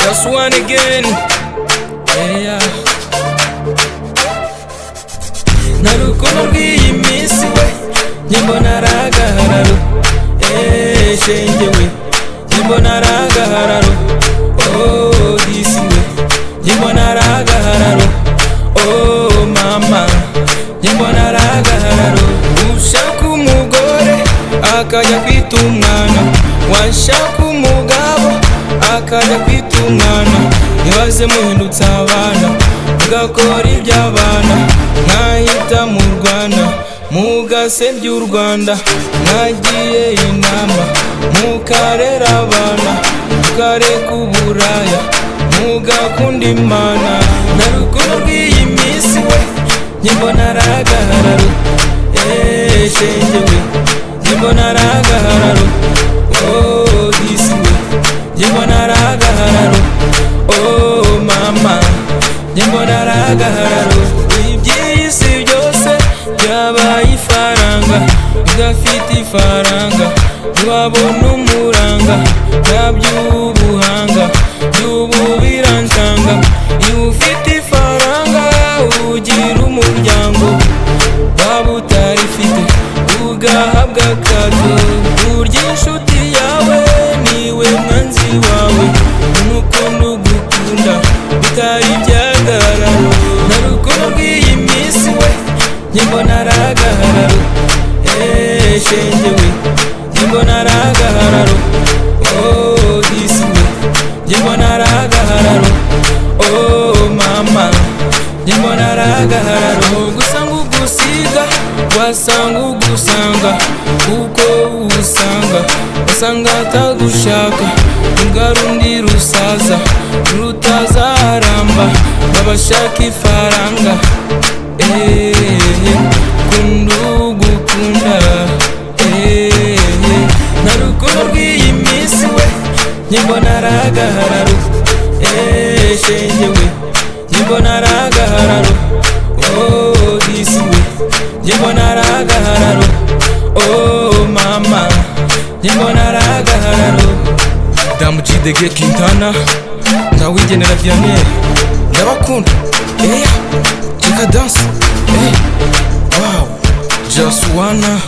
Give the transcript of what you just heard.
Just one again. Yeah. Narukundo rw'iyi minsi we njye mbona ari agahararo. Shenge we njye mbona ari agahararo. Oh disi we njye mbona ari agahararo. Oh mama njye mbona ari agahararo. Ushaka umugore akajya kwita umwana, washaka umugabo akajya kwita umwana. Nibaze muhindutse abana mugakora iby'abana, mwahita mu Rwanda mugasebya u Rwanda. Mwagiye inama mukarera abana, mukareka uburaya mugakunda Imana. Narukundo rw'iyi minsi we njye mbona ari agahararo. Shenge we njye mbona ari agahararo. Oh disi we njye mbona ari agahararo. Oh mama njye mbona ari agahararo. Iby'iyi si byose byabaye ifaranga, udafite ifaranga ntiwabona umuranga. Naby'ubuhanga by'ubu birancanga, iyo ufite ifaranga ugira umuryango, waba utarifite ugahabwa akato. Burya inshuti yawe niwe mwanzi wawe, n'urukundo ugukunda bitari iby'agahararo. Narukundo rw'iyi minsi we njye mbona ari agahararo. Shenge we njye mbona ari agahararo. Oh disi we njye mbona ari agahararo. Oh mama njye mbona ari agahararo. Gusanga ugusiga wasanga ugusanga, kuko usanga atagushaka. Ugarundi rusaza rutazaramba, babashaka ifaranga. Kunda ugukunda. Narukundo rw'iyi minsi we njye mbona ari agahararo. Shenge we njye mbona ari agahararo. Oh disi we njye mbona ari agahararo. Oh mama njye mbona ari agahararo. Damu Jidege Quintana ndawigenera Vianney ndabakunda. Cheka dance. Wow, just wanna